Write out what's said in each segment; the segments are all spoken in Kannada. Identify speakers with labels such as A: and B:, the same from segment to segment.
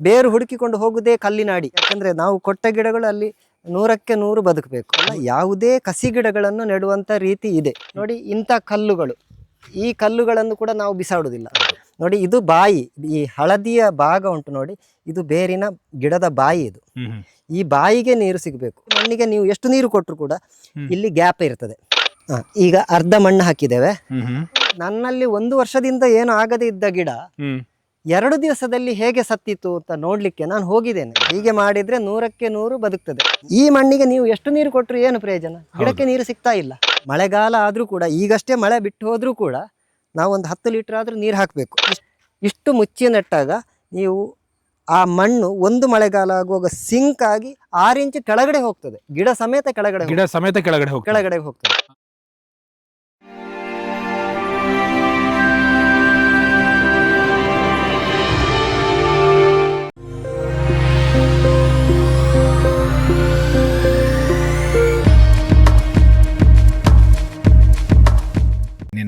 A: ಬೇರು ಹುಡುಕಿಕೊಂಡು ಹೋಗುದೇ ಕಲ್ಲಿನಾಡಿ. ಯಾಕಂದ್ರೆ ನಾವು ಕೊಟ್ಟ ಗಿಡಗಳು ಅಲ್ಲಿ 100ಕ್ಕೆ 100 ಬದುಕಬೇಕು. ಯಾವುದೇ ಕಸಿ ಗಿಡಗಳನ್ನು ನೆಡುವಂತ ರೀತಿ ಇದೆ ನೋಡಿ. ಇಂಥ ಕಲ್ಲುಗಳು, ಈ ಕಲ್ಲುಗಳನ್ನು ಕೂಡ ನಾವು ಬಿಸಾಡುವುದಿಲ್ಲ ನೋಡಿ. ಇದು ಬಾಯಿ, ಈ ಹಳದಿಯ ಭಾಗ ಉಂಟು ನೋಡಿ, ಇದು ಬೇರಿನ ಗಿಡದ ಬಾಯಿ. ಇದು ಈ ಬಾಯಿಗೆ ನೀರು ಸಿಗಬೇಕು. ಮಣ್ಣಿಗೆ ನೀವು ಎಷ್ಟು ನೀರು ಕೊಟ್ಟರು ಕೂಡ ಇಲ್ಲಿ ಗ್ಯಾಪ್ ಇರ್ತದೆ. ಈಗ ಅರ್ಧ ಮಣ್ಣು ಹಾಕಿದ್ದೇವೆ. ನನ್ನಲ್ಲಿ 1 ವರ್ಷದಿಂದ ಏನು ಆಗದೆ ಇದ್ದ ಗಿಡ 2 ದಿವಸದಲ್ಲಿ ಹೇಗೆ ಸತ್ತಿತ್ತು ಅಂತ ನೋಡ್ಲಿಕ್ಕೆ ನಾನು ಹೋಗಿದ್ದೇನೆ. ಹೀಗೆ ಮಾಡಿದ್ರೆ 100ಕ್ಕೆ 100 ಬದುಕ್ತದೆ. ಈ ಮಣ್ಣಿಗೆ ನೀವು ಎಷ್ಟು ನೀರು ಕೊಟ್ಟರು ಏನು ಪ್ರಯೋಜನ? ಗಿಡಕ್ಕೆ ನೀರು ಸಿಗ್ತಾ ಇಲ್ಲ. ಮಳೆಗಾಲ ಆದ್ರೂ ಕೂಡ, ಈಗಷ್ಟೇ ಮಳೆ ಬಿಟ್ಟು ಹೋದ್ರೂ ಕೂಡ ನಾವು ಒಂದು 10 ಲೀಟರ್ ಆದ್ರೂ ನೀರು ಹಾಕಬೇಕು. ಇಷ್ಟು ಮುಚ್ಚಿ ನೆಟ್ಟಾಗ ನೀವು ಆ ಮಣ್ಣು ಒಂದು ಮಳೆಗಾಲ ಆಗುವಾಗ ಸಿಂಕ್ ಆಗಿ 6 ಇಂಚ್ ಕೆಳಗಡೆ ಹೋಗ್ತದೆ. ಗಿಡ ಸಮೇತ ಕೆಳಗಡೆ ಹೋಗ್ತದೆ.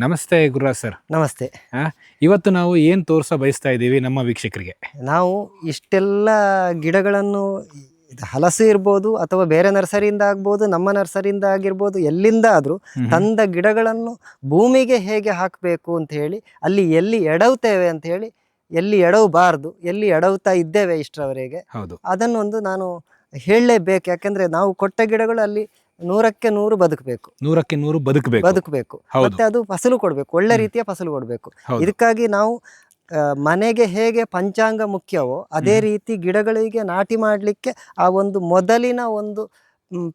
B: ನಮಸ್ತೆ ಗುರುರಾಜ್ ಸರ್.
A: ನಮಸ್ತೆ.
B: ಇವತ್ತು ನಾವು ಏನು ತೋರಿಸ ಬಯಸ್ತಾ ಇದ್ದೀವಿ ನಮ್ಮ ವೀಕ್ಷಕರಿಗೆ?
A: ನಾವು ಇಷ್ಟೆಲ್ಲ ಗಿಡಗಳನ್ನು, ಹಲಸು ಇರ್ಬೋದು ಅಥವಾ ಬೇರೆ ನರ್ಸರಿಯಿಂದ ಆಗ್ಬೋದು, ನಮ್ಮ ನರ್ಸರಿಯಿಂದ ಆಗಿರ್ಬೋದು, ಎಲ್ಲಿಂದ ಆದರೂ ತಂದ ಗಿಡಗಳನ್ನು ಭೂಮಿಗೆ ಹೇಗೆ ಹಾಕಬೇಕು ಅಂತ ಹೇಳಿ, ಅಲ್ಲಿ ಎಲ್ಲಿ ಎಡವುತ್ತೇವೆ ಅಂತ ಹೇಳಿ, ಎಲ್ಲಿ ಎಡವಬಾರ್ದು, ಎಲ್ಲಿ ಎಡವುತ್ತಾ ಇದ್ದೇವೆ ಇಷ್ಟರವರೆಗೆ, ಅದನ್ನೊಂದು ನಾನು ಹೇಳಲೇಬೇಕು. ಯಾಕಂದ್ರೆ ನಾವು ಕೊಟ್ಟ ಗಿಡಗಳು ಅಲ್ಲಿ 100ಕ್ಕೆ 100 ಬದುಕಬೇಕು.
B: 100ಕ್ಕೆ 100 ಬದುಕಬೇಕು.
A: ಮತ್ತೆ ಅದು ಫಸಲು ಕೊಡಬೇಕು, ಒಳ್ಳೆ ರೀತಿಯ ಫಸಲು ಕೊಡಬೇಕು. ಇದಕ್ಕಾಗಿ ನಾವು ಮನೆಗೆ ಹೇಗೆ ಪಂಚಾಂಗ ಮುಖ್ಯವೋ ಅದೇ ರೀತಿ ಗಿಡಗಳಿಗೆ ನಾಟಿ ಮಾಡಲಿಕ್ಕೆ ಆ ಒಂದು ಮೊದಲಿನ ಒಂದು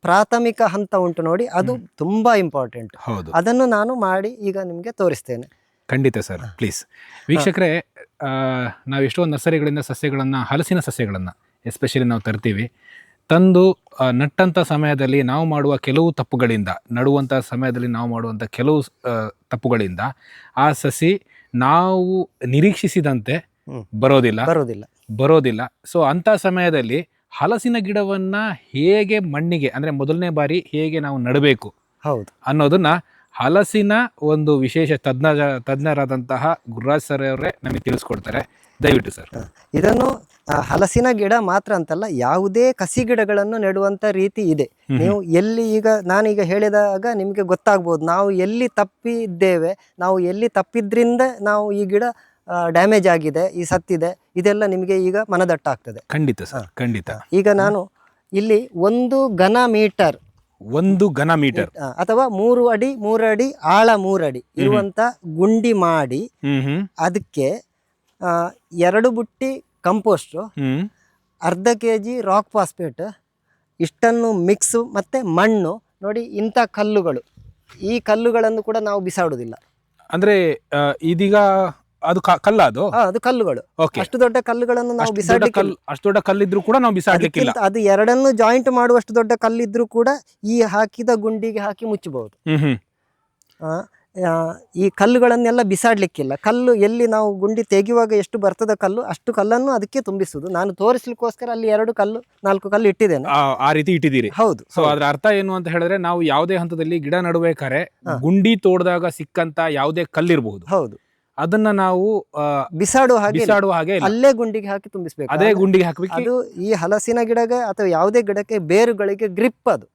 A: ಪ್ರಾಥಮಿಕ ಹಂತ ಉಂಟು ನೋಡಿ, ಅದು ತುಂಬಾ ಇಂಪಾರ್ಟೆಂಟ್. ಅದನ್ನು ನಾನು ಮಾಡಿ ಈಗ ನಿಮ್ಗೆ ತೋರಿಸ್ತೇನೆ.
B: ಖಂಡಿತ ಸರ್, ಪ್ಲೀಸ್. ವೀಕ್ಷಕರೇ, ನಾವು ಎಷ್ಟೋ ನರ್ಸರಿಗಳಿಂದ ಸಸ್ಯಗಳನ್ನ, ಹಲಸಿನ ಸಸ್ಯಗಳನ್ನ ಎಸ್ಪೆಷಲಿ ನಾವು ತರ್ತೀವಿ. ತಂದು ನಟ್ಟಂಥ ಸಮಯದಲ್ಲಿ ನಾವು ಮಾಡುವ ಕೆಲವು ತಪ್ಪುಗಳಿಂದ, ನಡುವಂಥ ಸಮಯದಲ್ಲಿ ನಾವು ಮಾಡುವಂಥ ಕೆಲವು ತಪ್ಪುಗಳಿಂದ ಆ ಸಸಿ ನಾವು ನಿರೀಕ್ಷಿಸಿದಂತೆ ಬರೋದಿಲ್ಲ. ಸೊ ಅಂಥ ಸಮಯದಲ್ಲಿ ಹಲಸಿನ ಗಿಡವನ್ನ ಹೇಗೆ ಮಣ್ಣಿಗೆ, ಅಂದ್ರೆ ಮೊದಲನೇ ಬಾರಿ ಹೇಗೆ ನಾವು ನಡಬೇಕು ಅನ್ನೋದನ್ನ ಹಲಸಿನ ಒಂದು ವಿಶೇಷ ತಜ್ಞರಾದಂತಹ ಗುರುರಾಜ್ ಸರ್ ಅವರೇ ನಮಗೆ ತಿಳಿಸ್ಕೊಡ್ತಾರೆ. ದಯವಿಟ್ಟು ಸರ್.
A: ಇದನ್ನು ಹಲಸಿನ ಗಿಡ ಮಾತ್ರ ಅಂತಲ್ಲ, ಯಾವುದೇ ಕಸಿ ಗಿಡಗಳನ್ನು ನೆಡುವಂತ ರೀತಿ ಇದೆ. ನೀವು ಎಲ್ಲಿ, ಈಗ ನಾನೀಗ ಹೇಳಿದಾಗ ನಿಮ್ಗೆ ಗೊತ್ತಾಗ್ಬೋದು ನಾವು ಎಲ್ಲಿ ತಪ್ಪಿದ್ದೇವೆ, ನಾವು ಎಲ್ಲಿ ತಪ್ಪಿದ್ರಿಂದ ನಾವು ಈ ಗಿಡ ಡ್ಯಾಮೇಜ್ ಆಗಿದೆ, ಈ ಸತ್ತಿದೆ, ಇದೆಲ್ಲ ನಿಮಗೆ ಈಗ ಮನದಟ್ಟಾಗ್ತದೆ.
B: ಖಂಡಿತ ಸರ್, ಖಂಡಿತ.
A: ಈಗ ನಾನು ಇಲ್ಲಿ 1 ಘನ ಮೀಟರ್ ಅಥವಾ 3 ಅಡಿ 3 ಅಡಿ ಆಳ 3 ಅಡಿ ಇರುವಂತ ಗುಂಡಿ ಮಾಡಿ, ಅದಕ್ಕೆ 2 ಬುಟ್ಟಿ ಕಂಪೋಸ್ಟ್, ಅರ್ಧ kg ರಾಕ್ ಫಾಸ್ಫೇಟ್, ಇಷ್ಟನ್ನು ಮಿಕ್ಸ್, ಮತ್ತೆ ಮಣ್ಣು ನೋಡಿ. ಇಂಥ ಕಲ್ಲುಗಳು, ಈ ಕಲ್ಲುಗಳನ್ನು ಕೂಡ ನಾವು ಬಿಸಾಡುವುದಿಲ್ಲ.
B: ಅಂದ್ರೆ ಇದೀಗ ಅದು ಕಲ್ಲ,
A: ಅದು ಕಲ್ಲುಗಳು. ಅಷ್ಟು ದೊಡ್ಡ ಕಲ್ಲುಗಳನ್ನು ನಾವು ಬಿಸಾಡಲಿಕ್ಕೆ,
B: ಅಷ್ಟು ದೊಡ್ಡ ಕಲ್ಲಿದ್ರು ಕೂಡ ನಾವು ಬಿಸಾಡಲಿಕ್ಕಿಲ್ಲ.
A: ಅದು ಎರಡನ್ನು ಜಾಯಿಂಟ್ ಮಾಡುವಷ್ಟು ದೊಡ್ಡ ಕಲ್ಲಿದ್ರು ಕೂಡ ಈ ಹಾಕಿದ ಗುಂಡಿಗೆ ಹಾಕಿ ಮುಚ್ಚಬಹುದು. ಈ ಕಲ್ಲುಗಳನ್ನೆಲ್ಲ ಬಿಸಾಡ್ಲಿಕ್ಕಿಲ್ಲ. ಕಲ್ಲು ಎಲ್ಲಿ ನಾವು ಗುಂಡಿ ತೆಗೆಯುವಾಗ ಎಷ್ಟು ಬರ್ತದ ಕಲ್ಲು, ಅಷ್ಟು ಕಲ್ಲನ್ನು ಅದಕ್ಕೆ ತುಂಬಿಸುದು. ನಾನು ತೋರಿಸ್ಲಿಕ್ಕೋಸ್ಕರ ಅಲ್ಲಿ 2 ಕಲ್ಲು 4 ಕಲ್ಲು ಇಟ್ಟಿದ್ದೇನೆ.
B: ಆ ರೀತಿ ಇಟ್ಟಿದ್ದೀರಿ?
A: ಹೌದು.
B: ಸೊ ಅದ್ರ ಅರ್ಥ ಏನು ಅಂತ ಹೇಳಿದ್ರೆ, ನಾವು ಯಾವುದೇ ಹಂತದಲ್ಲಿ ಗಿಡ ನಡುಬೇಕಾದ್ರೆ ಗುಂಡಿ ತೋಡಿದಾಗ ಸಿಕ್ಕಂತ ಯಾವುದೇ ಕಲ್ಲಿರಬಹುದು,
A: ಹೌದು,
B: ಅದನ್ನ ನಾವು
A: ಬಿಸಾಡುವ ಹಾಗೆ ಅಲ್ಲೇ ಗುಂಡಿಗೆ ಹಾಕಿ ತುಂಬಿಸ್ಬೇಕು.
B: ಅದೇ ಗುಂಡಿಗೆ ಹಾಕಬೇಕು.
A: ಅದು ಈ ಹಲಸಿನ ಗಿಡಕ್ಕೆ ಅಥವಾ ಯಾವುದೇ ಗಿಡಕ್ಕೆ ಬೇರುಗಳಿಗೆ ಗ್ರಿಪ್ ಅದು.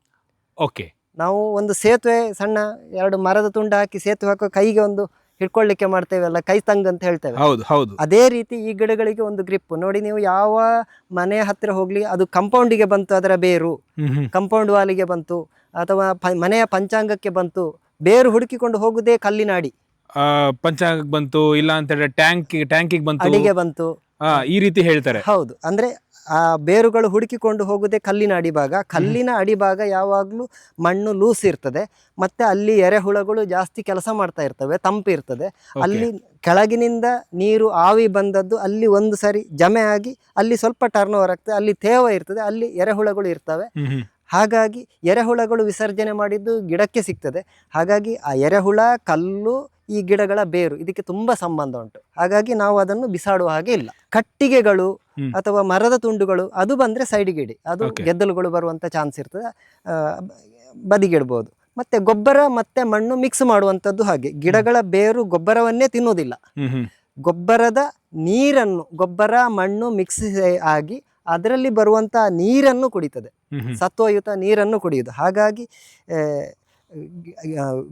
B: ಓಕೆ.
A: ನಾವು ಒಂದು ಸೇತುವೆ, ಸಣ್ಣ 2 ಮರದ ತುಂಡು ಹಾಕಿ ಸೇತುವೆ ಹಾಕೋ ಕೈಗೆ ಒಂದು ಹಿಡ್ಕೊಳ್ಳಿಕ್ಕೆ ಮಾಡ್ತೇವಲ್ಲ, ಕೈ ತಂಗ್ ಅಂತ ಹೇಳ್ತೇವೆ.
B: ಹೌದು.
A: ಅದೇ ರೀತಿ ಈ ಗಿಡಗಳಿಗೆ ಒಂದು ಗ್ರಿಪ್ ನೋಡಿ. ನೀವು ಯಾವ ಮನೆ ಹತ್ತಿರ ಹೋಗ್ಲಿ, ಅದು ಕಂಪೌಂಡಿಗೆ ಬಂತು, ಅದರ ಬೇರು ಕಂಪೌಂಡ್ ವಾಲಿಗೆ ಬಂತು, ಅಥವಾ ಮನೆಯ ಪಂಚಾಂಗಕ್ಕೆ ಬಂತು, ಬೇರು ಹುಡುಕಿಕೊಂಡು ಹೋಗುದೇ ಕಲ್ಲಿನಾಡಿ.
B: ಪಂಚಾಂಗಕ್ಕೆ ಬಂತು, ಇಲ್ಲ ಅಂತ ಹೇಳಿದ್ರೆ ಟ್ಯಾಂಕಿಗೆ ಬಂತು,
A: ಅಡಿಗೆ ಬಂತು,
B: ಈ ರೀತಿ ಹೇಳ್ತಾರೆ.
A: ಹೌದು. ಅಂದ್ರೆ ಆ ಬೇರುಗಳು ಹುಡುಕಿಕೊಂಡು ಹೋಗುದೇ ಕಲ್ಲಿನ ಅಡಿಭಾಗ. ಕಲ್ಲಿನ ಅಡಿಭಾಗ ಯಾವಾಗ್ಲೂ ಮಣ್ಣು ಲೂಸ್ ಇರ್ತದೆ, ಮತ್ತೆ ಅಲ್ಲಿ ಎರೆಹುಳಗಳು ಜಾಸ್ತಿ ಕೆಲಸ ಮಾಡ್ತಾ ಇರ್ತವೆ, ತಂಪು ಇರ್ತದೆ. ಅಲ್ಲಿ ಕೆಳಗಿನಿಂದ ನೀರು ಆವಿ ಬಂದದ್ದು ಅಲ್ಲಿ ಒಂದು ಸರಿ ಜಮೆ ಆಗಿ ಅಲ್ಲಿ ಸ್ವಲ್ಪ ಟರ್ನ್ ಓವರ್ ಆಗ್ತದೆ, ಅಲ್ಲಿ ತೇವ ಇರ್ತದೆ, ಅಲ್ಲಿ ಎರೆಹುಳಗಳು ಇರ್ತವೆ. ಹಾಗಾಗಿ ಎರೆಹುಳಗಳು ವಿಸರ್ಜನೆ ಮಾಡಿದ್ದು ಗಿಡಕ್ಕೆ ಸಿಗ್ತದೆ. ಹಾಗಾಗಿ ಆ ಎರೆಹುಳ, ಕಲ್ಲು, ಈ ಗಿಡಗಳ ಬೇರು ಇದಕ್ಕೆ ತುಂಬಾ ಸಂಬಂಧ ಉಂಟು. ಹಾಗಾಗಿ ನಾವು ಅದನ್ನು ಬಿಸಾಡುವ ಹಾಗೆ ಇಲ್ಲ. ಕಟ್ಟಿಗೆಗಳು ಅಥವಾ ಮರದ ತುಂಡುಗಳು ಅದು ಬಂದ್ರೆ ಸೈಡ್ಗೆ ಇಡಿ, ಅದು ಗೆದ್ದಲುಗಳು ಬರುವಂತ ಚಾನ್ಸ್ ಇರ್ತದೆ, ಬದಿಗಿಡ್ಬೋದು. ಮತ್ತೆ ಗೊಬ್ಬರ ಮತ್ತೆ ಮಣ್ಣು ಮಿಕ್ಸ್ ಮಾಡುವಂಥದ್ದು ಹಾಗೆ. ಗಿಡಗಳ ಬೇರು ಗೊಬ್ಬರವನ್ನೇ ತಿನ್ನೋದಿಲ್ಲ, ಗೊಬ್ಬರದ ನೀರನ್ನು, ಗೊಬ್ಬರ ಮಣ್ಣು ಮಿಕ್ಸ್ ಆಗಿ ಅದರಲ್ಲಿ ಬರುವಂಥ ನೀರನ್ನು ಕುಡಿತದೆ, ಸತ್ವಯುತ ನೀರನ್ನು ಕುಡಿಯುವುದು. ಹಾಗಾಗಿ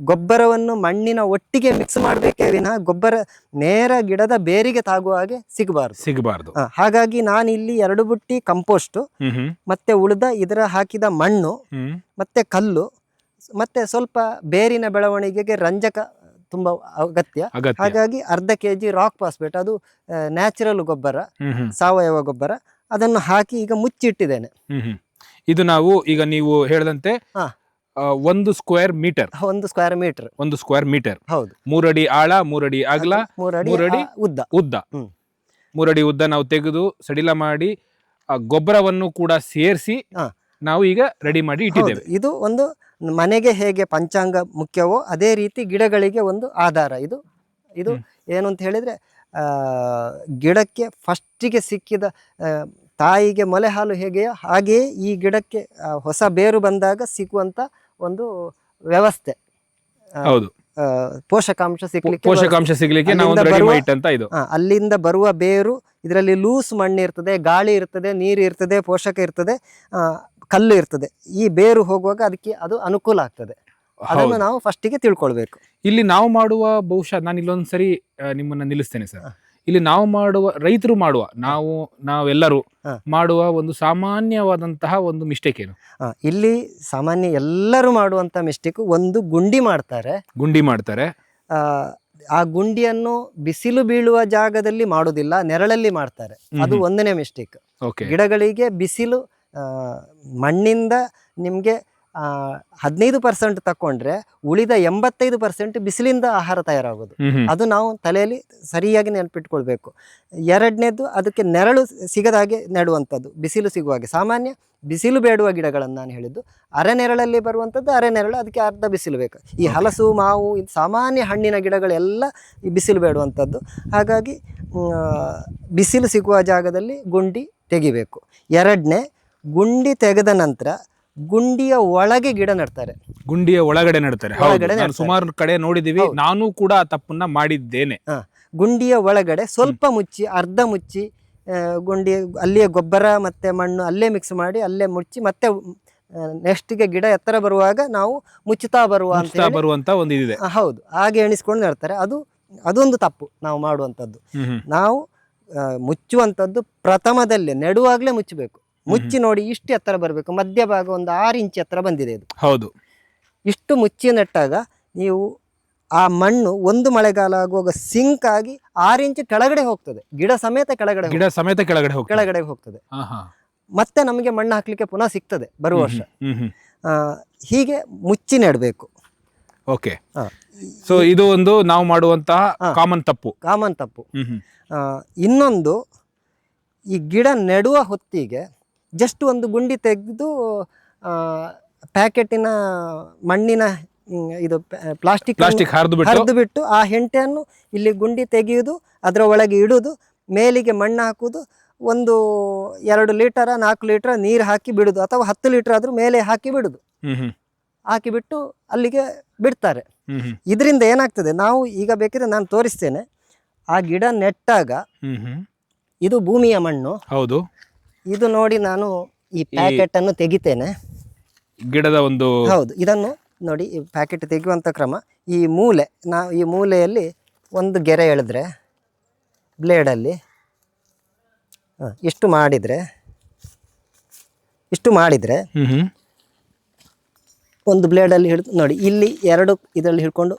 A: ಗೊಬ್ಬರವನ್ನು ಮಣ್ಣಿನ ಒಟ್ಟಿಗೆ ಮಿಕ್ಸ್ ಮಾಡಬೇಕೇ ವಿನಃ ಗೊಬ್ಬರ ನೇರ ಗಿಡದ ಬೇರಿಗೆ ತಾಗುವ ಹಾಗೆ ಸಿಗಬಾರ್ದು. ಹಾಗಾಗಿ ನಾನು ಇಲ್ಲಿ 2 ಬುಟ್ಟಿ ಕಂಪೋಸ್ಟ್, ಮತ್ತೆ ಉಳಿದ ಇದರ ಹಾಕಿದ ಮಣ್ಣು, ಮತ್ತೆ ಕಲ್ಲು, ಮತ್ತೆ ಸ್ವಲ್ಪ ಬೇರಿನ ಬೆಳವಣಿಗೆಗೆ ರಂಜಕ ತುಂಬಾ ಅಗತ್ಯ. ಹಾಗಾಗಿ ಅರ್ಧ kg ರಾಕ್ ಫಾಸ್ಫೇಟ್, ಅದು ನ್ಯಾಚುರಲ್ ಗೊಬ್ಬರ, ಸಾವಯವ ಗೊಬ್ಬರ, ಅದನ್ನು ಹಾಕಿ ಈಗ ಮುಚ್ಚಿಟ್ಟಿದ್ದೇನೆ.
B: ಇದು ನಾವು ಈಗ ನೀವು ಹೇಳಿದಂತೆ 1 square metre,
A: 1 square metre,
B: 1 square metre,
A: ಹೌದು,
B: 3 ಅಡಿ ಆಳ, 3 ಅಡಿ ಅಗಲ, 3 ಅಡಿ ಉದ್ದ, 3 ಅಡಿ ಉದ್ದ ನಾವು ತೆಗೆದು ಸಡಿಲ ಮಾಡಿ ಗೊಬ್ಬರವನ್ನು ಕೂಡ ಸೇರಿಸಿ ನಾವು ಈಗ ರೆಡಿ ಮಾಡಿ ಇಟ್ಟಿದ್ದೇವೆ.
A: ಇದು ಒಂದು ಮನೆಗೆ ಹೇಗೆ ಪಂಚಾಂಗ ಮುಖ್ಯವೋ ಅದೇ ರೀತಿ ಗಿಡಗಳಿಗೆ ಒಂದು ಆಧಾರ. ಇದು ಏನು ಅಂತ ಹೇಳಿದ್ರೆ ಗಿಡಕ್ಕೆ ಫಸ್ಟಿಗೆ ಸಿಕ್ಕಿದ ತಾಯಿಗೆ ಮೊಲೆ ಹಾಲು ಹೇಗೆಯೋ ಹಾಗೆಯೇ ಈ ಗಿಡಕ್ಕೆ ಹೊಸ ಬೇರು ಬಂದಾಗ ಸಿಗುವಂತ ಒಂದು ವ್ಯವಸ್ಥೆ.
B: ಹೌದು,
A: ಪೋಷಕಾಂಶ
B: ಸಿಗ್ಲಿಕ್ಕೆ ನಾವು ರೆಡಿ ಮಾಡಿ ಇಟ್ಟಂತ ಇದು.
A: ಅಲ್ಲಿಂದ ಬರುವ ಬೇರು, ಇದರಲ್ಲಿ ಲೂಸ್ ಮಣ್ಣು ಇರ್ತದೆ, ಗಾಳಿ ಇರ್ತದೆ, ನೀರು ಇರ್ತದೆ, ಪೋಷಕ ಇರ್ತದೆ, ಕಲ್ಲು ಇರ್ತದೆ. ಈ ಬೇರು ಹೋಗುವಾಗ ಅದಕ್ಕೆ ಅದು ಅನುಕೂಲ ಆಗ್ತದೆ. ಅದನ್ನು ನಾವು ಫಸ್ಟಿಗೆ ತಿಳ್ಕೊಳ್ಬೇಕು.
B: ಇಲ್ಲಿ ನಾವು ಮಾಡುವ, ಬಹುಶಃ ನಾನು ಇಲ್ಲೊಂದ್ಸರಿ ನಿಮ್ಮನ್ನ ನಿಲ್ಲಿಸ್ತೇನೆ ಸರ್. ಇಲ್ಲಿ ನಾವು ಮಾಡುವ, ರೈತರು ಮಾಡುವ, ನಾವೆಲ್ಲರೂ ಮಾಡುವ ಒಂದು ಸಾಮಾನ್ಯವಾದಂತಹ ಒಂದು ಮಿಸ್ಟೇಕ್ ಏನು?
A: ಇಲ್ಲಿ ಸಾಮಾನ್ಯ ಎಲ್ಲರೂ ಮಾಡುವಂತ ಮಿಸ್ಟೇಕ್, ಒಂದು ಗುಂಡಿ ಮಾಡ್ತಾರೆ. ಆ ಗುಂಡಿಯನ್ನು ಬಿಸಿಲು ಬೀಳುವ ಜಾಗದಲ್ಲಿ ಮಾಡುವುದಿಲ್ಲ, ನೆರಳಲ್ಲಿ ಮಾಡ್ತಾರೆ. ಅದು ಒಂದನೇ ಮಿಸ್ಟೇಕ್. ಗಿಡಗಳಿಗೆ ಬಿಸಿಲು, ಮಣ್ಣಿಂದ ನಿಮಗೆ 15% ತಕೊಂಡ್ರೆ ಉಳಿದ 85% ಬಿಸಿಲಿಂದ ಆಹಾರ ತಯಾರಾಗೋದು. ಅದು ನಾವು ತಲೆಯಲ್ಲಿ ಸರಿಯಾಗಿ ನೆನಪಿಟ್ಕೊಳ್ಬೇಕು. ಎರಡನೇದು, ಅದಕ್ಕೆ ನೆರಳು ಸಿಗದ ಹಾಗೆ ನೆಡುವಂಥದ್ದು, ಬಿಸಿಲು ಸಿಗುವ ಹಾಗೆ. ಸಾಮಾನ್ಯ ಬಿಸಿಲು ಬೇಡುವ ಗಿಡಗಳನ್ನು ನಾನು ಹೇಳಿದ್ದು, ಅರೆ ನೆರಳಲ್ಲಿ ಬರುವಂಥದ್ದು ಅರೆ ನೆರಳು, ಅದಕ್ಕೆ ಅರ್ಧ ಬಿಸಿಲು ಬೇಕು. ಈ ಹಲಸು, ಮಾವು, ಸಾಮಾನ್ಯ ಹಣ್ಣಿನ ಗಿಡಗಳೆಲ್ಲ ಈ ಬಿಸಿಲು ಬೇಡುವಂಥದ್ದು. ಹಾಗಾಗಿ ಬಿಸಿಲು ಸಿಗುವ ಜಾಗದಲ್ಲಿ ಗುಂಡಿ ತೆಗಿಬೇಕು. ಎರಡನೇ, ಗುಂಡಿ ತೆಗೆದ ನಂತರ ಗುಂಡಿಯ ಒಳಗೆ ಗಿಡ ನೆಡ್ತಾರೆ.
B: ಗುಂಡಿಯ ಒಳಗಡೆ ನೆಡ್ತಾರೆ. ಸುಮಾರು ಕಡೆ ನೋಡಿದೀವಿ, ನಾನು ಕೂಡ ತಪ್ಪನ್ನ ಮಾಡಿದ್ದೇನೆ.
A: ಗುಂಡಿಯ ಒಳಗಡೆ ಸ್ವಲ್ಪ ಮುಚ್ಚಿ, ಅರ್ಧ ಮುಚ್ಚಿ, ಗುಂಡಿ ಅಲ್ಲಿಯೇ ಗೊಬ್ಬರ ಮತ್ತೆ ಮಣ್ಣು ಅಲ್ಲೇ ಮಿಕ್ಸ್ ಮಾಡಿ ಅಲ್ಲೇ ಮುಚ್ಚಿ, ಮತ್ತೆ ನೆಕ್ಸ್ಟ್ಗೆ ಗಿಡ ಎತ್ತರ ಬರುವಾಗ ನಾವು ಮುಚ್ಚುತ್ತಾ ಬರುವಂತ ಒಂದು ಇದಿದೆ. ಹೌದು, ಹಾಗೆ ಎಣಿಸ್ಕೊಂಡು ನೆಡ್ತಾರೆ. ಅದೊಂದು ತಪ್ಪು ನಾವು ಮಾಡುವಂಥದ್ದು. ನಾವು ಮುಚ್ಚುವಂಥದ್ದು ಪ್ರಥಮದಲ್ಲೇ, ನೆಡುವಾಗಲೇ ಮುಚ್ಚಬೇಕು. ಮುಚ್ಚಿ ನೋಡಿ, ಇಷ್ಟು ಎತ್ತರ ಬರಬೇಕು, ಮಧ್ಯಭಾಗ ಒಂದು 6 ಇಂಚ್ ಎತ್ತರ ಬಂದಿದೆ ಇದು.
B: ಹೌದು, ಇಷ್ಟು
A: ಮುಚ್ಚಿ ನೆಟ್ಟಾಗ ನೀವು ಆ ಮಣ್ಣು ಒಂದು ಮಳೆಗಾಲ ಆಗುವಾಗ ಸಿಂಕ್ ಆಗಿ 6 ಇಂಚ್ ಕೆಳಗಡೆ ಹೋಗ್ತದೆ, ಗಿಡ ಸಮೇತ ಕೆಳಗಡೆ ಹೋಗ್ತದೆ. ಮತ್ತೆ ನಮಗೆ ಮಣ್ಣು ಹಾಕ್ಲಿಕ್ಕೆ ಪುನಃ ಸಿಗ್ತದೆ ಬರುವ ವರ್ಷ. ಹೀಗೆ ಮುಚ್ಚಿ ನೆಡಬೇಕು.
B: ಓಕೆ, ಸೊ ಇದು ಒಂದು ನಾವು ಮಾಡುವಂತಹ ಕಾಮನ್ ತಪ್ಪು.
A: ಇನ್ನೊಂದು, ಈ ಗಿಡ ನೆಡುವ ಹೊತ್ತಿಗೆ ಜಸ್ಟ್ ಒಂದು ಗುಂಡಿ ತೆಗೆದು ಪ್ಯಾಕೆಟಿನ ಮಣ್ಣಿನ ಇದು ಪ್ಲಾಸ್ಟಿಕ್ ಹರಿದು ಬಿಟ್ಟು ಆ ಹೆಂಟೆಯನ್ನು ಇಲ್ಲಿ ಗುಂಡಿ ತೆಗೆಯುವುದು, ಅದರ ಒಳಗೆ ಇಡುವುದು, ಮೇಲಿಗೆ ಮಣ್ಣು ಹಾಕುವುದು, ಒಂದು 2 ಲೀಟರ್ 4 ಲೀಟರ್ ನೀರು ಹಾಕಿ ಬಿಡುದು, ಅಥವಾ 10 ಲೀಟರ್ ಆದ್ರೂ ಮೇಲೆ ಹಾಕಿ ಬಿಡುದು. ಹಾಕಿಬಿಟ್ಟು ಅಲ್ಲಿಗೆ ಬಿಡ್ತಾರೆ. ಇದರಿಂದ ಏನಾಗ್ತದೆ, ನಾವು ಈಗ ಬೇಕಿದ್ರೆ ನಾನು ತೋರಿಸ್ತೇನೆ. ಆ ಗಿಡ ನೆಟ್ಟಾಗ ಇದು ಭೂಮಿಯ ಮಣ್ಣು.
B: ಹೌದು,
A: ಇದು ನೋಡಿ, ನಾನು ಈ ಪ್ಯಾಕೆಟ್ ಅನ್ನು ತೆಗಿತೇನೆ,
B: ಗಿಡದ ಒಂದು.
A: ಹೌದು, ಇದನ್ನು ನೋಡಿ, ಈ ಪ್ಯಾಕೆಟ್ ತೆಗೆಯುವಂಥ ಕ್ರಮ. ಈ ಮೂಲೆಯಲ್ಲಿ ಒಂದು ಗೆರೆ ಎಳೆದ್ರೆ ಬ್ಲೇಡಲ್ಲಿ ಇಷ್ಟು ಮಾಡಿದರೆ ಒಂದು ಬ್ಲೇಡಲ್ಲಿ ಹಿಡಿದು ನೋಡಿ, ಇಲ್ಲಿ 2 ಇದರಲ್ಲಿ ಹಿಡ್ಕೊಂಡು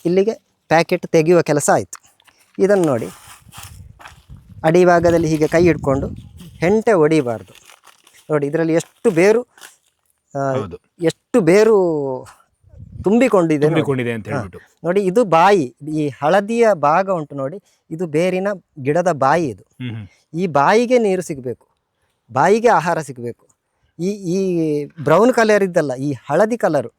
A: ಇಲ್ಲಿಗೆ ಪ್ಯಾಕೆಟ್ ತೆಗೆಯುವ ಕೆಲಸ ಆಯಿತು. ಇದನ್ನು ನೋಡಿ, ಅಡಿಭಾಗದಲ್ಲಿ ಹೀಗೆ ಕೈ ಹಿಡ್ಕೊಂಡು ಹೆಂಟೆ ಹೊಡಿಬಾರ್ದು. ನೋಡಿ, ಇದರಲ್ಲಿ ಎಷ್ಟು ಬೇರು ತುಂಬಿಕೊಂಡಿದೆ
B: ಅಂತ ಹೇಳ್ಬಿಟ್ಟು
A: ನೋಡಿ. ಇದು ಬಾಯಿ, ಈ ಹಳದಿಯ ಭಾಗ ಉಂಟು ನೋಡಿ, ಇದು ಬೇರಿನ ಗಿಡದ ಬಾಯಿ. ಇದು ಈ ಬಾಯಿಗೆ ನೀರು ಸಿಗಬೇಕು, ಬಾಯಿಗೆ ಆಹಾರ ಸಿಗಬೇಕು. ಈ ಬ್ರೌನ್ ಕಲರ್ ಇದ್ದಲ್ಲ, ಈ ಹಳದಿ ಕಲರು.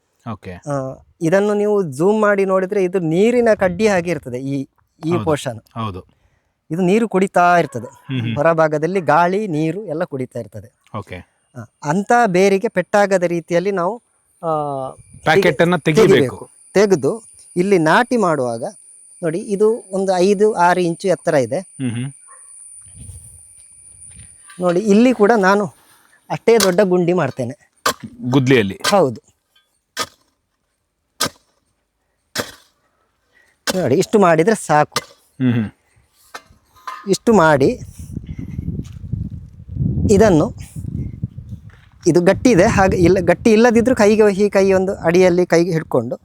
A: ಇದನ್ನು ನೀವು ಝೂಮ್ ಮಾಡಿ ನೋಡಿದ್ರೆ ಇದು ನೀರಿನ ಕಡ್ಡಿ ಹಾಗೆ ಇರ್ತದೆ. ಈ ಪೋರ್ಷನ್,
B: ಹೌದು,
A: ಇದು ನೀರು ಕುಡಿತಾ ಇರ್ತದೆ. ಹೊರಭಾಗದಲ್ಲಿ ಗಾಳಿ ನೀರು ಎಲ್ಲ ಕುಡಿತಾ ಇರ್ತದೆ. ಅಂತ ಬೇರಿಗೆ ಪೆಟ್ಟಾಗದ ರೀತಿಯಲ್ಲಿ ನಾವು
B: ಪ್ಯಾಕೆಟ್ ಅನ್ನು ತೆಗೆದು ಇಲ್ಲಿ ನಾಟಿ ಮಾಡುವಾಗ
A: ನೋಡಿ ಇದು ಒಂದು 5-6 ಇಂಚು ಎತ್ತರ ಇದೆ. ನೋಡಿ ಇಲ್ಲಿ ಕೂಡ ನಾನು ಅಷ್ಟೇ ದೊಡ್ಡ ಗುಂಡಿ ಮಾಡ್ತೇನೆ
B: ಗುದ್ಲಿಯಲ್ಲಿ.
A: ಹೌದು, ನೋಡಿ ಇಷ್ಟು ಮಾಡಿದರೆ ಸಾಕು. ಇಷ್ಟು ಮಾಡಿ ಇದನ್ನು, ಇದು ಗಟ್ಟಿ ಇದೆ ಹಾಗೆ, ಇಲ್ಲ ಗಟ್ಟಿ ಇಲ್ಲದಿದ್ದರೂ ಕೈಗೆ ಈ ಕೈ ಒಂದು ಅಡಿಯಲ್ಲಿ ಕೈಗೆ ಹಿಡ್ಕೊಂಡು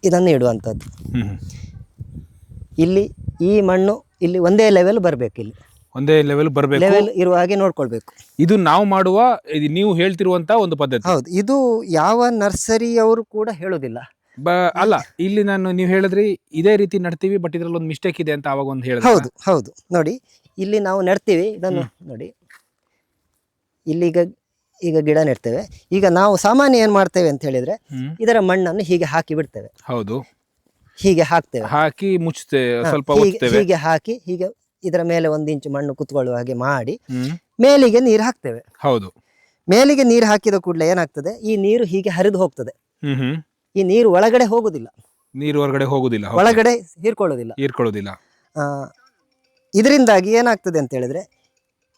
A: ಇದನ್ನು ಇಡುವಂಥದ್ದು. ಇಲ್ಲಿ ಈ ಮಣ್ಣು ಇಲ್ಲಿ ಒಂದೇ ಲೆವೆಲ್ ಬರಬೇಕು, ಇಲ್ಲಿ
B: ಒಂದೇ ಲೆವೆಲ್ ಬರಬೇಕು,
A: ಲೆವೆಲ್ ಇರುವ ಹಾಗೆ ನೋಡ್ಕೊಳ್ಬೇಕು.
B: ಇದು ನಾವು ಮಾಡುವ, ನೀವು ಹೇಳ್ತಿರುವಂತ ಒಂದು ಪದ್ಧತಿ.
A: ಹೌದು, ಇದು ಯಾವ ನರ್ಸರಿಯವರು ಕೂಡ ಹೇಳೋದಿಲ್ಲ.
B: ಅಲ್ಲ, ಇಲ್ಲಿ ನೀವು ಹೇಳಿದ್ರಿ ಇದೇ ರೀತಿ ನಡ್ತೀವಿ, ಬಟ್ ಇದ್ರಲ್ಲಿ ಒಂದು ಮಿಸ್ಟೇಕ್ ಇದೆ ಅಂತ ಅವಾಗ ಒಂದು ಹೇಳಿದ್ರೆ.
A: ಹೌದು ಹೌದು, ನೋಡಿ ಇಲ್ಲಿ ನಾವು ನೆಡ್ತೀವಿ ಇದನ್ನು. ನೋಡಿ ಇಲ್ಲಿ ಈಗ ಗಿಡ ನೆಡ್ತೇವೆ. ಈಗ ನಾವು ಸಾಮಾನ್ಯ ಏನ್ ಮಾಡ್ತೇವೆ ಅಂತ ಹೇಳಿದ್ರೆ, ಇದರ ಮಣ್ಣನ್ನು ಹೀಗೆ ಹಾಕಿ ಬಿಡ್ತೇವೆ.
B: ಹೌದು,
A: ಹೀಗೆ ಹಾಕ್ತೇವೆ,
B: ಹಾಕಿ ಮುಚ್ತೇವೆ, ಸ್ವಲ್ಪ
A: ಹೀಗೆ ಹಾಕಿ ಹೀಗೆ ಇದರ ಮೇಲೆ 1 ಇಂಚು ಮಣ್ಣು ಕುತ್ಕೊಳ್ಳುವ ಹಾಗೆ ಮಾಡಿ ಮೇಲಿಗೆ ನೀರು ಹಾಕ್ತೇವೆ.
B: ಹೌದು,
A: ಮೇಲಿಗೆ ನೀರು ಹಾಕಿದ ಕೂಡಲೇ ಏನಾಗ್ತದೆ, ಈ ನೀರು ಹೀಗೆ ಹರಿದು ಹೋಗ್ತದೆ. ಈ ನೀರು ಒಳಗಡೆ ಹೋಗುದಿಲ್ಲ,
B: ನೀರು ಹೊರಗಡೆ ಹೋಗುದಿಲ್ಲ,
A: ಒಳಗಡೆ ಹೀರ್ಕೊಳ್ಳೋದಿಲ್ಲ. ಇದರಿಂದಾಗಿ ಏನಾಗ್ತದೆ ಅಂತ ಹೇಳಿದ್ರೆ,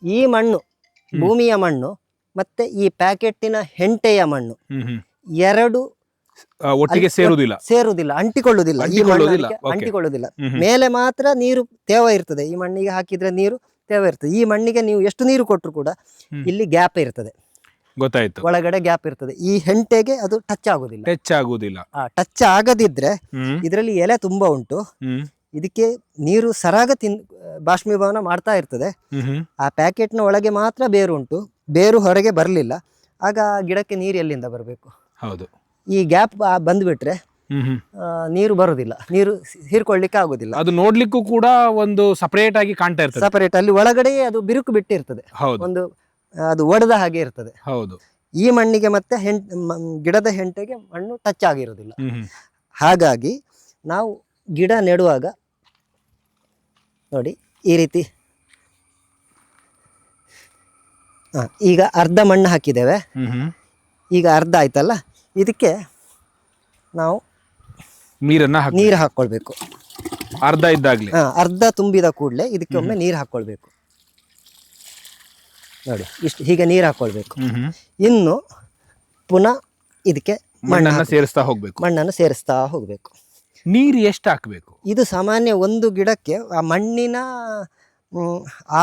A: ಈ ಮಣ್ಣು, ಭೂಮಿಯ ಮಣ್ಣು ಮತ್ತೆ ಈ ಪ್ಯಾಕೆಟ್ಟಿನ ಹೆಂಟೆಯ ಮಣ್ಣು ಎರಡು
B: ಒಟ್ಟಿಗೆ
A: ಸೇರುವುದಿಲ್ಲ, ಅಂಟಿಕೊಳ್ಳುವುದಿಲ್ಲ. ಈ ಮಣ್ಣಿಗೆ ಅಂಟಿಕೊಳ್ಳುವುದಿಲ್ಲ. ಮೇಲೆ ಮಾತ್ರ ನೀರು ತೇವ ಇರ್ತದೆ, ಈ ಮಣ್ಣಿಗೆ ಹಾಕಿದ್ರೆ ನೀರು ತೇವ ಇರ್ತದೆ. ಈ ಮಣ್ಣಿಗೆ ನೀವು ಎಷ್ಟು ನೀರು ಕೊಟ್ಟರು ಕೂಡ ಇಲ್ಲಿ ಗ್ಯಾಪ್ ಇರ್ತದೆ,
B: ಗೊತ್ತಾಯ್ತು,
A: ಒಳಗಡೆ ಗ್ಯಾಪ್ ಇರ್ತದೆ. ಈ ಹೆಂಟೆಗೆ ಅದು ಟಚ್ ಆಗುದಿಲ್ಲ. ಟಚ್ ಆಗದಿದ್ರೆ ಇದರಲ್ಲಿ ಎಲೆ ತುಂಬಾ ಉಂಟು, ಇದಕ್ಕೆ ನೀರು ಸರಾಗ ಬಾಷ್ಪೀಭವನ ಮಾಡ್ತಾ ಇರ್ತದೆ. ಆ ಪ್ಯಾಕೆಟ್ನ ಒಳಗೆ ಮಾತ್ರ ಬೇರು ಉಂಟು, ಬೇರು ಹೊರಗೆ ಬರಲಿಲ್ಲ. ಆಗ ಗಿಡಕ್ಕೆ ನೀರು ಎಲ್ಲಿಂದ ಬರಬೇಕು?
B: ಹೌದು,
A: ಈ ಗ್ಯಾಪ್ ಬಂದ್ಬಿಟ್ರೆ ನೀರು ಬರುದಿಲ್ಲ, ನೀರು ಹೀರ್ಕೊಳ್ಳಿಕ್ಕೆ ಆಗುದಿಲ್ಲ.
B: ಅದು ನೋಡ್ಲಿಕ್ಕೂ ಕೂಡ ಒಂದು ಸಪರೇಟ್ ಆಗಿ ಕಾಣ್ತಾ ಇರ್ತದೆ.
A: ಸಪರೇಟ್ ಅಲ್ಲಿ ಒಳಗಡೆ ಅದು ಬಿರುಕು ಬಿಟ್ಟಿರ್ತದೆ, ಒಂದು ಅದು ಒಡೆದ ಹಾಗೆ ಇರ್ತದೆ.
B: ಹೌದು,
A: ಈ ಮಣ್ಣಿಗೆ ಮತ್ತೆ ಗಿಡದ ಹೆಂಟೆಗೆ ಮಣ್ಣು ಟಚ್ ಆಗಿರುವುದಿಲ್ಲ. ಹಾಗಾಗಿ ನಾವು ಗಿಡ ನೆಡುವಾಗ ನೋಡಿ ಈ ರೀತಿ, ಈಗ ಅರ್ಧ ಮಣ್ಣು ಹಾಕಿದ್ದೇವೆ, ಈಗ ಅರ್ಧ ಆಯ್ತಲ್ಲ, ಇದಕ್ಕೆ ನಾವು ನೀರು ಹಾಕೊಳ್ಬೇಕು.
B: ಅರ್ಧ ಇದ್ದಾಗ್ಲಿ,
A: ಅರ್ಧ ತುಂಬಿದ ಕೂಡಲೇ ಇದಕ್ಕೆ ಒಮ್ಮೆ ನೀರು ಹಾಕೊಳ್ಬೇಕು. ನೋಡಿ ಇಷ್ಟು ಹೀಗೆ ನೀರು ಹಾಕೊಳ್ಬೇಕು. ಇನ್ನು ಪುನಃ ಇದಕ್ಕೆ
B: ಮಣ್ಣನ್ನು
A: ಸೇರಿಸ್ತಾ ಹೋಗ್ಬೇಕು.
B: ನೀರು ಎಷ್ಟು ಹಾಕಬೇಕು?
A: ಇದು ಸಾಮಾನ್ಯ ಒಂದು ಗಿಡಕ್ಕೆ ಆ ಮಣ್ಣಿನ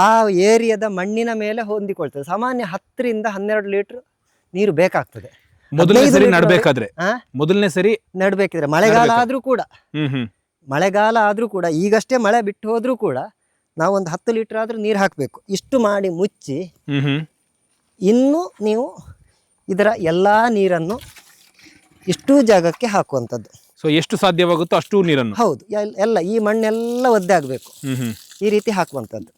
A: ಆ ಏರಿಯಾದ ಮಣ್ಣಿನ ಮೇಲೆ ಹೊಂದಿಕೊಳ್ತದೆ. ಸಾಮಾನ್ಯ 10 ರಿಂದ 12 ಲೀಟರ್ ನೀರು ಬೇಕಾಗ್ತದೆ
B: ಮೊದಲನೇ ಸರಿ
A: ನಡ್ಬೇಕಿದ್ರೆ. ಮಳೆಗಾಲ ಆದ್ರೂ ಕೂಡ ಈಗಷ್ಟೇ ಮಳೆ ಬಿಟ್ಟು ಹೋದ್ರೂ ಕೂಡ ನಾವು ಒಂದು 10 ಲೀಟರ್ ಆದ್ರೂ ನೀರು ಹಾಕಬೇಕು. ಇಷ್ಟು ಮಾಡಿ ಮುಚ್ಚಿ ಇನ್ನು ನೀವು ಇದರ ಎಲ್ಲಾ ನೀರನ್ನು ಇಷ್ಟು ಜಾಗಕ್ಕೆ ಹಾಕುವಂಥದ್ದು.
B: ಸೊ ಎಷ್ಟು ಸಾಧ್ಯವಾಗುತ್ತೋ ಅಷ್ಟು ನೀರನ್ನು,
A: ಹೌದು, ಎಲ್ಲ ಈ ಮಣ್ಣೆಲ್ಲ ಒದ್ದೆ ಆಗಬೇಕು, ಈ ರೀತಿ ಹಾಕುವಂಥದ್ದು.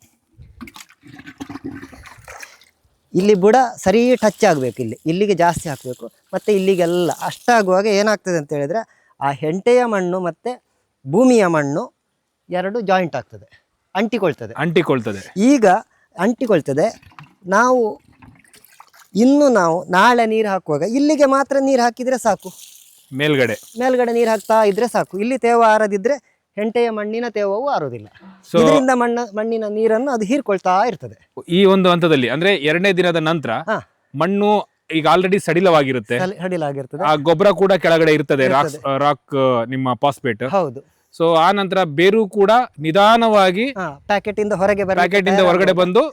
A: ಇಲ್ಲಿ ಬುಡ ಸರಿ ಟಚ್ ಆಗಬೇಕು, ಇಲ್ಲಿಗೆ ಜಾಸ್ತಿ ಹಾಕಬೇಕು, ಮತ್ತು ಇಲ್ಲಿಗೆಲ್ಲ ಅಷ್ಟಾಗುವಾಗ ಏನಾಗ್ತದೆ ಅಂತ ಹೇಳಿದ್ರೆ, ಆ ಹೆಂಟೆಯ ಮಣ್ಣು ಮತ್ತು ಭೂಮಿಯ ಮಣ್ಣು ಎರಡು ಜಾಯಿಂಟ್ ಆಗ್ತದೆ, ಅಂಟಿಕೊಳ್ತದೆ. ಈಗ ಅಂಟಿಕೊಳ್ತದೆ. ನಾವು ನಾಳೆ ನೀರು ಹಾಕುವಾಗ ಇಲ್ಲಿಗೆ ಮಾತ್ರ ನೀರು ಹಾಕಿದರೆ ಸಾಕು, ಮೇಲ್ಗಡೆ ನೀರು ಹಾಕ್ತಾ ಇದ್ರೆ ಸಾಕು. ಇಲ್ಲಿ ತೇವ ಆರದಿದ್ರೆ ಹೆಂಟೆಯ ಮಣ್ಣಿನ ತೇವವು ಆರೋದಿಲ್ಲ. ಇದರಿಂದ ಮಣ್ಣಿನ ನೀರನ್ನು ಅದು ಹೀರ್ಕೊಳ್ತಾ ಇರ್ತದೆ.
B: ಈ ಒಂದು ಹಂತದಲ್ಲಿ ಅಂದ್ರೆ 2ನೇ ದಿನದ ನಂತರ ಮಣ್ಣು ಈಗ ಆಲ್ರೆಡಿ ಸಡಿಲವಾಗಿರುತ್ತೆ, ಆ ಗೊಬ್ಬರ ಕೂಡ ಕೆಳಗಡೆ ಇರ್ತದೆ, ರಾಕ್ ನಿಮ್ಮ ಫಾಸ್ಫೇಟ್.
A: ಹೌದು.
B: ಸೊ ಆ ನಂತರ ಬೇರು ಕೂಡ ನಿಧಾನವಾಗಿ
A: ಪ್ಯಾಕೆಟ್ ಇಂದ ಹೊರಗೆ
B: ಬಂದು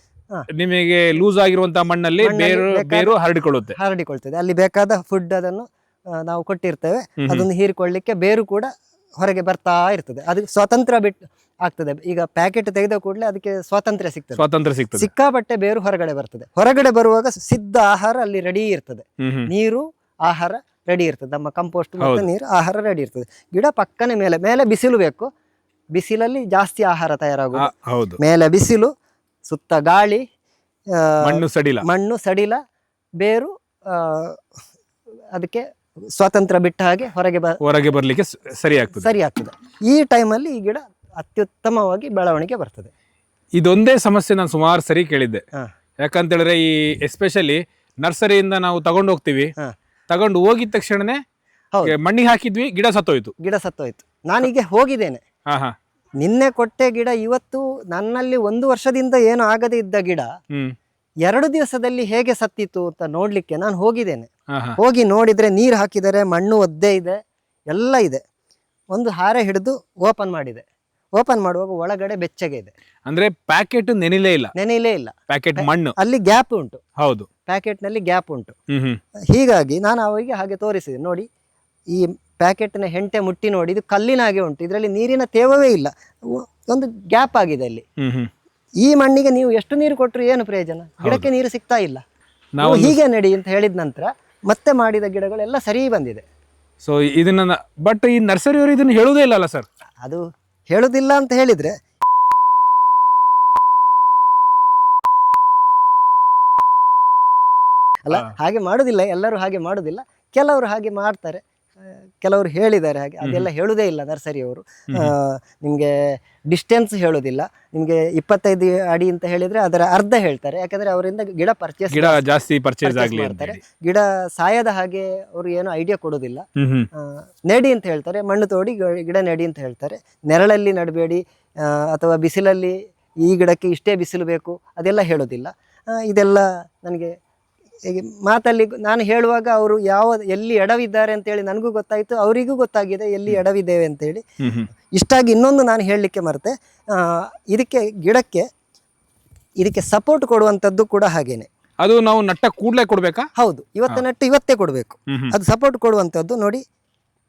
B: ನಿಮಗೆ ಲೂಸ್ ಆಗಿರುವಂತಹ ಮಣ್ಣಲ್ಲಿ ಬೇರು
A: ಹರಡಿಕೊಳ್ತದೆ. ಅಲ್ಲಿ ಬೇಕಾದ ಫುಡ್ ಅದನ್ನು ನಾವು ಕೊಟ್ಟಿರ್ತೇವೆ, ಅದನ್ನು ಹೀರಿಕೊಳ್ಳಿಕ್ಕೆ ಬೇರು ಕೂಡ ಹೊರಗೆ ಬರ್ತಾ ಇರ್ತದೆ. ಅದಕ್ಕೆ ಸ್ವಾತಂತ್ರ್ಯ ಆಗ್ತದೆ. ಈಗ ಪ್ಯಾಕೆಟ್ ತೆಗೆದ ಕೂಡಲೇ ಅದಕ್ಕೆ ಸ್ವಾತಂತ್ರ್ಯ ಸಿಗ್ತದೆ. ಸಿಕ್ಕಾಪಟ್ಟೆ ಬೇರು ಹೊರಗಡೆ ಬರ್ತದೆ. ಹೊರಗಡೆ ಬರುವಾಗ ಸಿದ್ಧ ಆಹಾರ ಅಲ್ಲಿ ರೆಡಿ ಇರ್ತದೆ, ನೀರು ಆಹಾರ ರೆಡಿ ಇರ್ತದೆ, ನಮ್ಮ ಕಂಪೋಸ್ಟ್ ಮತ್ತು ನೀರು ಆಹಾರ ರೆಡಿ ಇರ್ತದೆ. ಗಿಡ ಪಕ್ಕನೆ ಮೇಲೆ ಬಿಸಿಲು ಬೇಕು, ಬಿಸಿಲಲ್ಲಿ ಜಾಸ್ತಿ ಆಹಾರ ತಯಾರಾಗುವುದು. ಮೇಲೆ ಬಿಸಿಲು, ಸುತ್ತ ಗಾಳಿ, ಮಣ್ಣು ಸಡಿಲ, ಬೇರು ಅದಕ್ಕೆ ಸ್ವಾತಂತ್ರ್ಯ ಬಿಟ್ಟ ಹಾಗೆ ಹೊರಗೆ
B: ಬರ್ಲಿಕ್ಕೆ ಸರಿ
A: ಆಗ್ತದೆ. ಈ ಟೈಮಲ್ಲಿ ಈ ಗಿಡ ಅತ್ಯುತ್ತಮವಾಗಿ ಬೆಳವಣಿಗೆ ಬರ್ತದೆ.
B: ಇದೊಂದೇ ಸಮಸ್ಯೆ ನಾನು ಸುಮಾರು ಸರಿ ಕೇಳಿದ್ದೆ. ಯಾಕಂತ ಹೇಳಿದ್ರೆ ಈ ಎಸ್ಪೆಷಲಿ ನರ್ಸರಿಯಿಂದ ನಾವು ತಗೊಂಡು ಹೋಗ್ತೀವಿ, ತಗೊಂಡು ಹೋಗಿದ ತಕ್ಷಣನೇ ಮಣ್ಣಿಗೆ ಹಾಕಿದ್ವಿ, ಗಿಡ ಸತ್ತೋಯ್ತು.
A: ನಾನೀಗ ಹೋಗಿದ್ದೇನೆ.
B: ಹಾ ಹಾ
A: ನಿನ್ನೆ ಕೊಟ್ಟೆ ಗಿಡ ಇವತ್ತು ನನ್ನಲ್ಲಿ 1 ವರ್ಷದಿಂದ ಏನು ಆಗದೇ ಇದ್ದ ಗಿಡ
B: ಹ್ಮ್
A: 2 ದಿವಸದಲ್ಲಿ ಹೇಗೆ ಸತ್ತಿತ್ತು ಅಂತ ನೋಡ್ಲಿಕ್ಕೆ ನಾನು ಹೋಗಿದ್ದೇನೆ.
B: ಹಾ ಹಾ
A: ಹೋಗಿ ನೋಡಿದ್ರೆ ನೀರು ಹಾಕಿದರೆ, ಮಣ್ಣು ಒದ್ದೆ ಇದೆ, ಎಲ್ಲ ಇದೆ. ಒಂದು ಹಾರೆ ಹಿಡಿದು ಓಪನ್ ಮಾಡಿದೆ. ಓಪನ್ ಮಾಡುವಾಗ ಒಳಗಡೆ ಬೆಚ್ಚಗೆ ಇದೆ.
B: ಅಂದ್ರೆ ಪ್ಯಾಕೆಟ್ ನೆನಿಲೇ ಇಲ್ಲ,
A: ನೆನೆಯಲೇ ಇಲ್ಲ.
B: ಪ್ಯಾಕೆಟ್ ಮಣ್ಣು
A: ಅಲ್ಲಿ ಗ್ಯಾಪ್ ಉಂಟು,
B: ಹೌದು.
A: ಪ್ಯಾಕೆಟ್ನಲ್ಲಿ ಗ್ಯಾಪ್ ಉಂಟು.
B: ಹ್ಮ್
A: ಹೀಗಾಗಿ ನಾನು ಅವರಿಗೆ ಹಾಗೆ ತೋರಿಸಿದೆ. ನೋಡಿ, ಈ ಪ್ಯಾಕೆಟ್ನ ಹೆಂಟೆ ಮುಟ್ಟಿ ನೋಡಿ, ಇದು ಕಲ್ಲಿನ ಹಾಗೆ ಉಂಟು, ಇದರಲ್ಲಿ ನೀರಿನ ತೇವವೇ ಇಲ್ಲ, ಒಂದು ಗ್ಯಾಪ್ ಆಗಿದೆ ಅಲ್ಲಿ.
B: ಹ್ಮ್
A: ಈ ಮಣ್ಣಿಗೆ ನೀವು ಎಷ್ಟು ನೀರು ಕೊಟ್ಟರು ಏನು ಪ್ರಯೋಜನ, ಗಿಡಕ್ಕೆ ನೀರು ಸಿಗ್ತಾ ಇಲ್ಲ. ನಾವು ಹೀಗೆ ನಡಿ ಅಂತ ಹೇಳಿದ ನಂತರ ಮತ್ತೆ ಮಾಡಿದ ಗಿಡಗಳೆಲ್ಲ ಸರಿ ಬಂದಿದೆ.
B: ಸೊ ಇದನ್ನ ಬಟ್ ಈ ನರ್ಸರಿಯವರು ಇದನ್ನ ಹೇಳುವುದೇ ಇಲ್ಲ ಅಲ್ಲ ಸರ್?
A: ಅದು ಹೇಳುದಿಲ್ಲ ಅಂತ ಹೇಳಿದ್ರೆ ಅಲ್ಲ, ಹಾಗೆ ಮಾಡುದಿಲ್ಲ, ಎಲ್ಲರೂ ಹಾಗೆ ಮಾಡುದಿಲ್ಲ, ಕೆಲವರು ಹಾಗೆ ಮಾಡ್ತಾರೆ, ಕೆಲವರು ಹೇಳಿದ್ದಾರೆ ಹಾಗೆ. ಅದೆಲ್ಲ ಹೇಳುದೇ ಇಲ್ಲ ನರ್ಸರಿಯವರು. ನಿಮಗೆ ಡಿಸ್ಟೆನ್ಸ್ ಹೇಳುದಿಲ್ಲ. ನಿಮಗೆ 25 ಅಡಿ ಅಂತ ಹೇಳಿದ್ರೆ ಅದರ ಅರ್ಧ ಹೇಳ್ತಾರೆ, ಯಾಕಂದ್ರೆ ಅವರಿಂದ ಗಿಡ
B: ಜಾಸ್ತಿ ಪರ್ಚೇಸ್
A: ಮಾಡ್ತಾರೆ. ಗಿಡ ಸಾಯದ ಹಾಗೆ ಅವರು ಏನು ಐಡಿಯಾ ಕೊಡೋದಿಲ್ಲ. ನೆಡಿ ಅಂತ ಹೇಳ್ತಾರೆ, ಮಣ್ಣು ತೋಡಿ ಗಿಡ ನೆಡಿ ಅಂತ ಹೇಳ್ತಾರೆ. ನೆರಳಲ್ಲಿ ನಡಬೇಡಿ ಅಥವಾ ಬಿಸಿಲಲ್ಲಿ ಈ ಗಿಡಕ್ಕೆ ಇಷ್ಟೇ ಬಿಸಿಲು ಬೇಕು ಅದೆಲ್ಲ ಹೇಳೋದಿಲ್ಲ. ಇದೆಲ್ಲ ನನಗೆ ಹೀಗೆ ಮಾತಲ್ಲಿ ನಾನು ಹೇಳುವಾಗ ಅವರು ಎಲ್ಲಿ ಎಡವಿದ್ದಾರೆ ಅಂತೇಳಿ ನನಗೂ ಗೊತ್ತಾಯಿತು, ಅವರಿಗೂ ಗೊತ್ತಾಗಿದೆ ಎಲ್ಲಿ ಎಡವಿದ್ದೇವೆ ಅಂತೇಳಿ. ಇಷ್ಟಾಗಿ ಇನ್ನೊಂದು ನಾನು ಹೇಳಲಿಕ್ಕೆ ಮರೆತೆ, ಇದಕ್ಕೆ ಸಪೋರ್ಟ್ ಕೊಡುವಂಥದ್ದು ಕೂಡ ಹಾಗೇನೆ.
B: ಅದು ನಾವು ನಟ್ಟ ಕೂಡಲೇ ಕೊಡ್ಬೇಕಾ?
A: ಹೌದು, ಇವತ್ತೇ ಕೊಡಬೇಕು. ಅದು ಸಪೋರ್ಟ್ ಕೊಡುವಂಥದ್ದು ನೋಡಿ,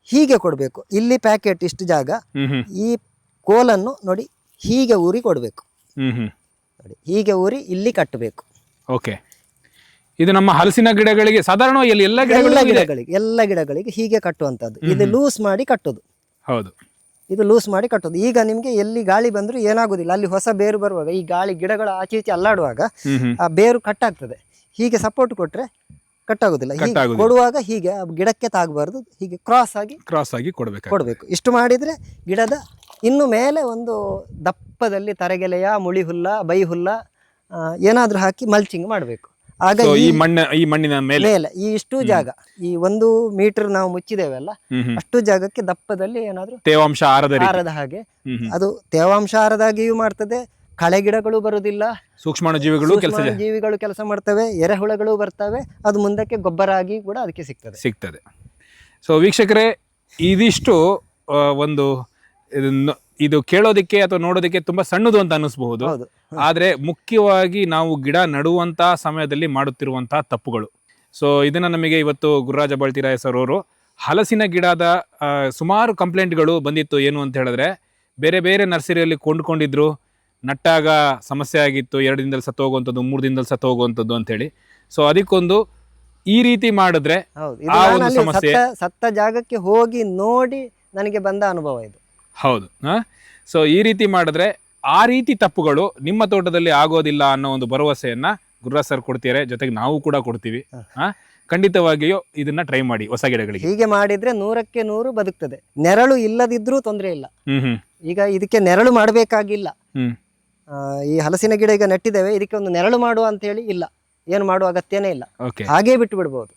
A: ಹೀಗೆ ಕೊಡಬೇಕು. ಇಲ್ಲಿ ಪ್ಯಾಕೆಟ್ ಇಷ್ಟು ಜಾಗ, ಈ ಕೋಲನ್ನು ನೋಡಿ ಹೀಗೆ ಊರಿ ಕೊಡಬೇಕು. ನೋಡಿ ಹೀಗೆ ಊರಿ ಇಲ್ಲಿ ಕಟ್ಟಬೇಕು.
B: ಓಕೆ, ಇದು ನಮ್ಮ ಹಲಸಿನ ಗಿಡಗಳಿಗೆ ಸಾಧಾರಣ ಎಲ್ಲ
A: ಗಿಡಗಳಿಗೆ ಹೀಗೆ ಕಟ್ಟುವಂಥದ್ದು. ಇದು ಲೂಸ್ ಮಾಡಿ ಕಟ್ಟೋದು.
B: ಹೌದು,
A: ಇದು ಲೂಸ್ ಮಾಡಿ ಕಟ್ಟೋದು. ಈಗ ನಿಮ್ಗೆ ಎಲ್ಲಿ ಗಾಳಿ ಬಂದರೂ ಏನಾಗುದಿಲ್ಲ, ಅಲ್ಲಿ ಹೊಸ ಬೇರು ಬರುವಾಗ ಈ ಗಾಳಿ ಗಿಡಗಳ ಆಚೆ ಈಚೆ ಅಲ್ಲಾಡುವಾಗ ಆ ಬೇರು ಕಟ್ಟಾಗ್ತದೆ. ಹೀಗೆ ಸಪೋರ್ಟ್ ಕೊಟ್ರೆ ಕಟ್ಟಾಗುದಿಲ್ಲ. ಕೊಡುವಾಗ ಹೀಗೆ ಗಿಡಕ್ಕೆ ತಾಗಬಾರ್ದು, ಹೀಗೆ ಕ್ರಾಸ್ ಆಗಿ ಕೊಡಬೇಕು. ಇಷ್ಟು ಮಾಡಿದ್ರೆ ಗಿಡದ ಇನ್ನು ಮೇಲೆ ಒಂದು ದಪ್ಪದಲ್ಲಿ ತರಗೆಲೆಯ, ಮುಳಿ ಹುಲ್ಲ, ಬೈ ಹುಲ್ಲ ಏನಾದ್ರೂ ಹಾಕಿ ಮಲ್ಚಿಂಗ್ ಮಾಡಬೇಕು. ಆಗ
B: ಈ ಮಣ್ಣಿನ ಮೇಲೆ
A: ಈ ಇಷ್ಟು ಜಾಗ, ಈ 1 ಮೀಟರ್ ನಾವು ಮುಚ್ಚಿದೇವಲ್ಲ, ಅಷ್ಟು ಜಾಗಕ್ಕೆ ದಪ್ಪದಲ್ಲಿ ಏನಾದ್ರೂ
B: ತೇವಾಂಶ
A: ಆರದ ಹಾಗೆ, ಅದು ತೇವಾಂಶ ಆರದಾಗಿಯೂ ಮಾಡ್ತದೆ. ಕಳೆ ಗಿಡಗಳು ಬರುವುದಿಲ್ಲ, ಜೀವಿಗಳು ಕೆಲಸ ಮಾಡ್ತವೆ, ಎರೆಹುಳಗಳು ಬರ್ತವೆ, ಅದು ಮುಂದಕ್ಕೆ ಗೊಬ್ಬರ ಆಗಿ ಕೂಡ ಅದಕ್ಕೆ ಸಿಗ್ತದೆ.
B: ಸೊ ವೀಕ್ಷಕರೇ, ಇದಿಷ್ಟು ಒಂದು ಇದು ಕೇಳೋದಕ್ಕೆ ಅಥವಾ ನೋಡೋದಕ್ಕೆ ತುಂಬಾ ಸಣ್ಣದು ಅಂತ ಅನಿಸ್ಬಹುದು, ಆದ್ರೆ ಮುಖ್ಯವಾಗಿ ನಾವು ಗಿಡ ನಡುವಂತಹ ಸಮಯದಲ್ಲಿ ಮಾಡುತ್ತಿರುವಂತಹ ತಪ್ಪುಗಳು. ಸೊ ಇದನ್ನ ನಮಗೆ ಇವತ್ತು ಗುರುರಾಜ ಬಳ್ತಿರಾಯ ಸರ್ ಅವರು, ಹಲಸಿನ ಗಿಡದ ಸುಮಾರು ಕಂಪ್ಲೇಂಟ್ಗಳು ಬಂದಿತ್ತು. ಏನು ಅಂತ ಹೇಳಿದ್ರೆ, ಬೇರೆ ಬೇರೆ ನರ್ಸರಿಯಲ್ಲಿ ಕೊಂಡ್ಕೊಂಡಿದ್ರು, ನಟ್ಟಾಗ ಸಮಸ್ಯೆ ಆಗಿತ್ತು, 2 ದಿನದಲ್ಲಿ ಸತ್ತು ಹೋಗುವಂಥದ್ದು, 3 ದಿನದಲ್ಲಿ ಸತ್ತು ಹೋಗುವಂಥದ್ದು ಅಂತೇಳಿ. ಸೊ ಅದಕ್ಕೊಂದು ಈ ರೀತಿ ಮಾಡಿದ್ರೆ ಸಮಸ್ಯೆ
A: ಸತ್ತ ಜಾಗಕ್ಕೆ ಹೋಗಿ ನೋಡಿ ನನಗೆ ಬಂದ ಅನುಭವ ಇದು.
B: ಹೌದು. ಸೊ ಈ ರೀತಿ ಮಾಡಿದ್ರೆ ಆ ರೀತಿ ತಪ್ಪುಗಳು ನಿಮ್ಮ ತೋಟದಲ್ಲಿ ಆಗೋದಿಲ್ಲ ಅನ್ನೋ ಒಂದು ಭರವಸೆಯನ್ನ ಗುರುರಾಜ್ ಸರ್ ಕೊಡ್ತಾರೆ, ಜೊತೆಗೆ ನಾವು ಕೂಡ ಕೊಡ್ತೀವಿ. ಖಂಡಿತವಾಗಿಯೂ ಇದನ್ನ ಟ್ರೈ ಮಾಡಿ ಹೊಸ ಗಿಡಗಳಿಗೆ.
A: ಹೀಗೆ ಮಾಡಿದ್ರೆ 100ಕ್ಕೆ 100 ಬದುಕ್ತದೆ. ನೆರಳು ಇಲ್ಲದಿದ್ರೂ ತೊಂದರೆ ಇಲ್ಲ. ಈಗ ಇದಕ್ಕೆ ನೆರಳು ಮಾಡಬೇಕಾಗಿಲ್ಲ. ಈ ಹಲಸಿನ ಗಿಡ ಈಗ ನೆಟ್ಟಿದ್ದೇವೆ, ಇದಕ್ಕೆ ಒಂದು ನೆರಳು ಮಾಡುವ ಅಂತ ಹೇಳಿ ಇಲ್ಲ, ಏನು ಮಾಡುವ ಅಗತ್ಯನೇ ಇಲ್ಲ, ಹಾಗೇ ಬಿಟ್ಟು ಬಿಡ್ಬೋದು.